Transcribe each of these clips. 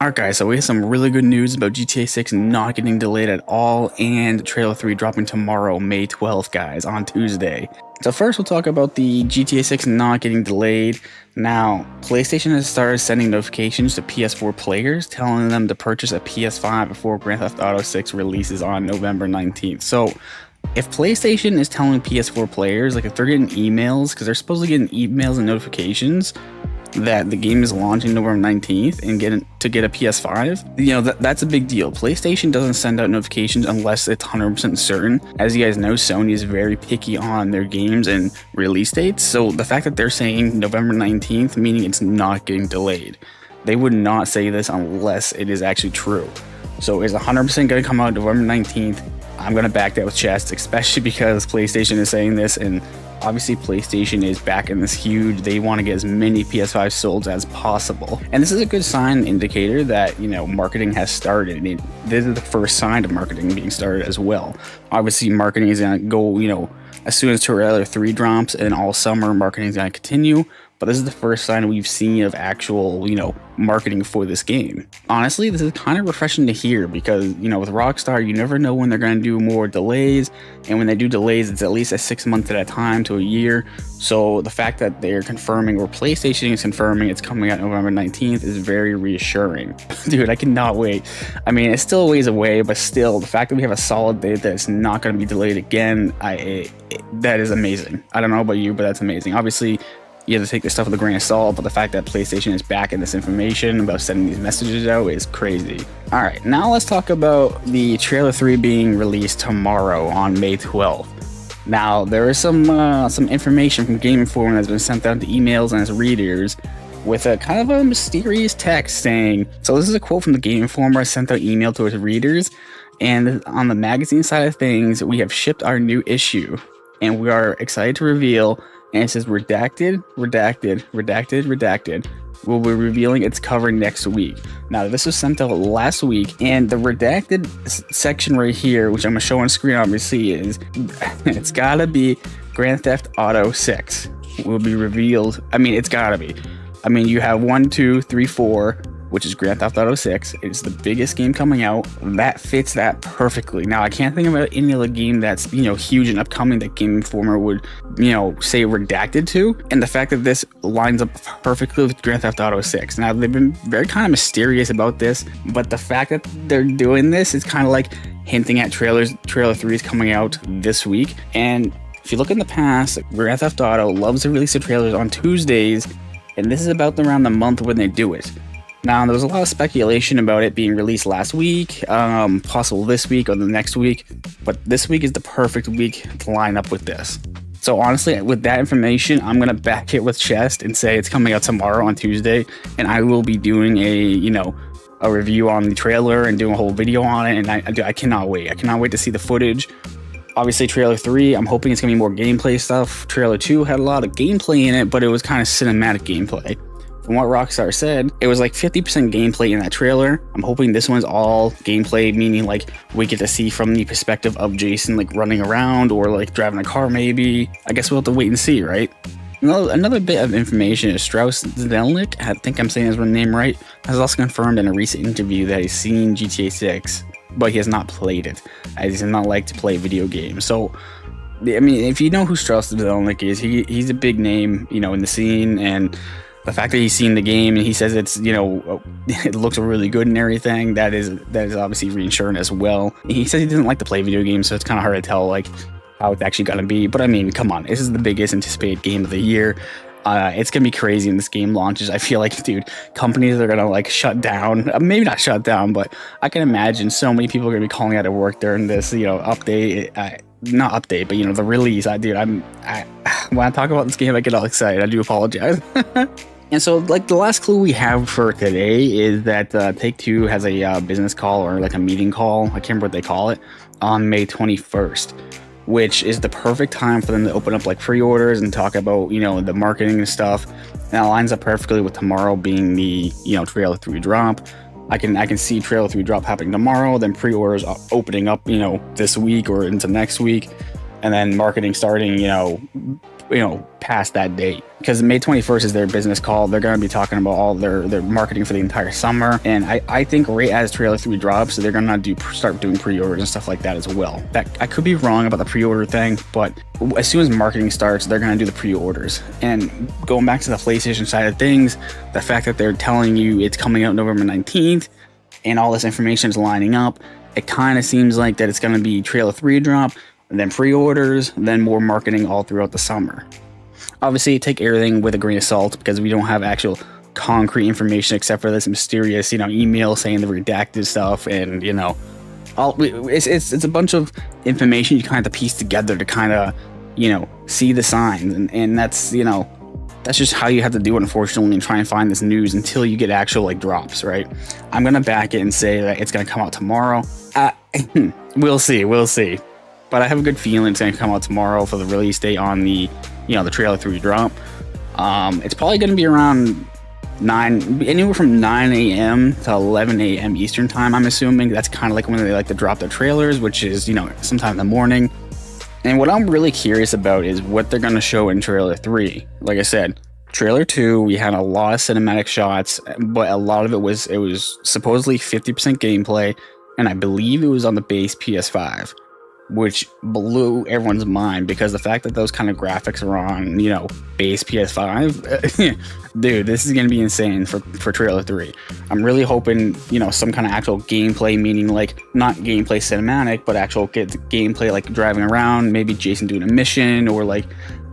Alright guys, so we have some really good news about GTA 6 not getting delayed at all and Trailer 3 dropping tomorrow, May 12th guys, on Tuesday. So first we'll talk about the GTA 6 not getting delayed. Now, PlayStation has started sending notifications to PS4 players telling them to purchase a PS5 before Grand Theft Auto 6 releases on November 19th. So if PlayStation is telling PS4 players, like if they're getting emails, because they're supposed to get emails and notifications that the game is launching November 19th and get a PS5, you know, that's a big deal. PlayStation doesn't send out notifications unless it's 100% certain. As you guys know, Sony is very picky on their games and release dates, so the fact that they're saying November 19th, meaning it's not getting delayed. They would not say this unless it is actually true. So is 100% going to come out November 19th? I'm going to back that with chest, especially because PlayStation is saying this, and obviously PlayStation is back in this huge, they want to get as many PS5 sold as possible. And this is a good sign indicator that, you know, marketing has started. This is the first sign of marketing being started as well. Obviously marketing is going to go, you know, as soon as Trailer 3 drops and all summer, marketing is going to continue. But this is the first sign we've seen of actual, you know, marketing for this game. Honestly, this is kind of refreshing to hear because, you know, with Rockstar, you never know when they're going to do more delays. And when they do delays, it's at least 6 months at a time to a year. So the fact that they're confirming, or PlayStation is confirming it's coming out November 19th is very reassuring. Dude, I cannot wait. I mean, it's still a ways away, but still, the fact that we have a solid date that it's not going to be delayed again, that is amazing. I don't know about you, but that's amazing. Obviously, you have to take this stuff with a grain of salt, but the fact that PlayStation is back in this information about sending these messages out is crazy. All right, now let's talk about the Trailer 3 being released tomorrow on May 12th. Now, there is some information from Game Informer that's been sent out to emails and its readers with a kind of a mysterious text saying, so this is a quote from the Game Informer sent out email to its readers, and on the magazine side of things, we have shipped our new issue, and we are excited to reveal. And it says redacted. We'll be revealing its cover next week. Now, this was sent out last week, and the redacted section right here, which I'm gonna show on screen, obviously, is it's gotta be Grand Theft Auto 6 will be revealed. I mean, it's gotta be. I mean, you have 1, 2, 3, 4, which is Grand Theft Auto 6. It's the biggest game coming out. That fits that perfectly. Now, I can't think of any other game that's, you know, huge and upcoming that Game Informer would, you know, say redacted to. And the fact that this lines up perfectly with Grand Theft Auto 6. Now, they've been very kind of mysterious about this, but the fact that they're doing this is kind of like hinting at Trailer 3 is coming out this week. And if you look in the past, Grand Theft Auto loves to release the trailers on Tuesdays, and this is about around the month when they do it. Now, there was a lot of speculation about it being released last week, possible this week or the next week, but this week is the perfect week to line up with this. So honestly, with that information, I'm going to back it with chest and say it's coming out tomorrow on Tuesday, and I will be doing a review on the trailer and doing a whole video on it, and I cannot wait. I cannot wait to see the footage. Obviously, Trailer 3, I'm hoping it's going to be more gameplay stuff. Trailer 2 had a lot of gameplay in it, but it was kind of cinematic gameplay. From what Rockstar said, it was like 50% gameplay in that trailer. I'm hoping this one's all gameplay, meaning like we get to see from the perspective of Jason like running around or like driving a car maybe. I guess we'll have to wait and see, right? Another bit of information is Strauss Zelnick, I think I'm saying his name right, has also confirmed in a recent interview that he's seen GTA 6, but he has not played it, as he does not like to play video games. So, I mean, if you know who Strauss Zelnick is, he's a big name, you know, in the scene, and the fact that he's seen the game and he says it's, you know, it looks really good and everything, that is obviously reassuring as well. He says he doesn't like to play video games, so it's kind of hard to tell like how it's actually gonna be. But I mean, come on, this is the biggest anticipated game of the year. It's gonna be crazy when this game launches. I feel like, dude, companies are gonna like shut down. Maybe not shut down, but I can imagine so many people are gonna be calling out of work during this, you know, update. Not update, but you know, the release. When I talk about this game, I get all excited. I do apologize. And so, like, the last clue we have for today is that Take-Two has a business call or like a meeting call. I can't remember what they call it, on May 21st, which is the perfect time for them to open up like pre-orders and talk about, you know, the marketing and stuff. And that lines up perfectly with tomorrow being the, you know, Trailer 3 drop. I can see Trailer 3 drop happening tomorrow, then pre-orders opening up, you know, this week or into next week. and then marketing starting, past that date, because May 21st is their business call. They're going to be talking about all their marketing for the entire summer, and I think right as trailer 3 drops, they're going to start doing pre-orders and stuff like that as well. That I could be wrong about the pre-order thing, but as soon as marketing starts, they're going to do the pre-orders. And going back to the PlayStation side of things, the fact that they're telling you it's coming out November 19th and all this information is lining up, it kind of seems like that it's going to be trailer 3 drop, then pre-orders, then more marketing all throughout the summer. Obviously, take everything with a grain of salt, because we don't have actual concrete information except for this mysterious, email saying the redacted stuff, and it's a bunch of information you kind of have to piece together to kind of, see the signs, and that's that's just how you have to do it, unfortunately, and try and find this news until you get actual drops, right? I'm gonna back it and say that it's gonna come out tomorrow. We'll see. But I have a good feeling it's gonna come out tomorrow for the release date on the the trailer 3 drop. It's probably gonna be around anywhere from 9 a.m. to 11 a.m. Eastern time. I'm assuming that's kind of like when they like to drop their trailers, which is sometime in the morning. And what I'm really curious about is what they're gonna show in trailer 3. Like I said, trailer 2, we had a lot of cinematic shots, but a lot of it was supposedly 50% gameplay, and I believe it was on the base PS5, which blew everyone's mind, because the fact that those kind of graphics are on, base PS5, dude, this is going to be insane for trailer 3. I'm really hoping, some kind of actual gameplay, meaning like not gameplay cinematic, but actual gameplay, like driving around, maybe Jason doing a mission, or like,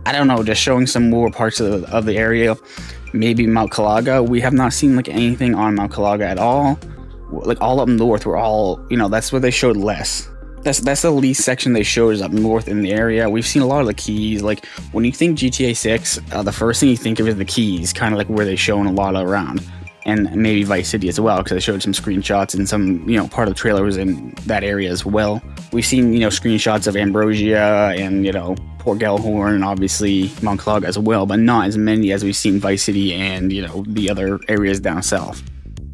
I don't know, just showing some more parts of the area. Maybe Mount Calaga. We have not seen like anything on Mount Calaga at all. Like all up north were all, that's where they showed less. That's the least section they showed, is up north in the area. We've seen a lot of the keys. Like when you think GTA 6, the first thing you think of is the keys, kind of like where they've shown a lot around, and maybe Vice City as well, because they showed some screenshots, and some part of the trailer was in that area as well. We've seen screenshots of Ambrosia and Port Gellhorn, and obviously Mount Calaga as well, but not as many as we've seen Vice City and the other areas down south.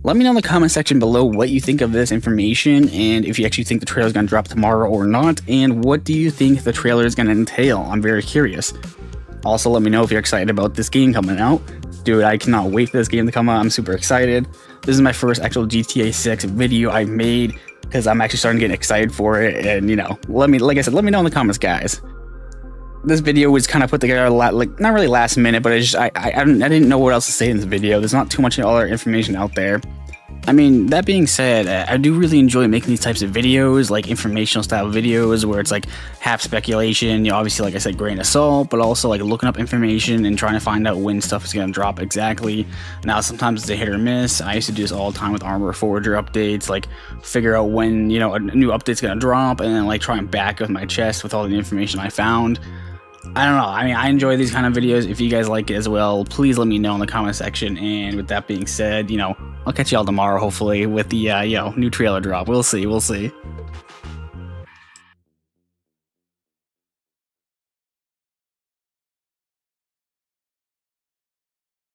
Let me know in the comment section below what you think of this information, and if you actually think the trailer is going to drop tomorrow or not, and what do you think the trailer is going to entail. I'm very curious. Also, let me know if you're excited about this game coming out. Dude, I cannot wait for this game to come out. I'm super excited. This is my first actual GTA 6 video I've made, because I'm actually starting to get excited for it, and like I said, let me know in the comments, guys. This video was kind of put together like not really last minute, but I didn't know what else to say in this video. There's not too much other information out there. I mean, that being said, I do really enjoy making these types of videos, like informational style videos, where it's like half speculation, obviously, like I said, grain of salt, but also like looking up information and trying to find out when stuff is going to drop exactly. Now, sometimes it's a hit or miss. I used to do this all the time with Armor Forger updates, like figure out when, a new update's going to drop, and then like try and back with my chest with all the information I found. I don't know. I mean, I enjoy these kind of videos. If you guys like it as well, please let me know in the comment section. And with that being said, I'll catch y'all tomorrow, hopefully, with the, new trailer drop. We'll see.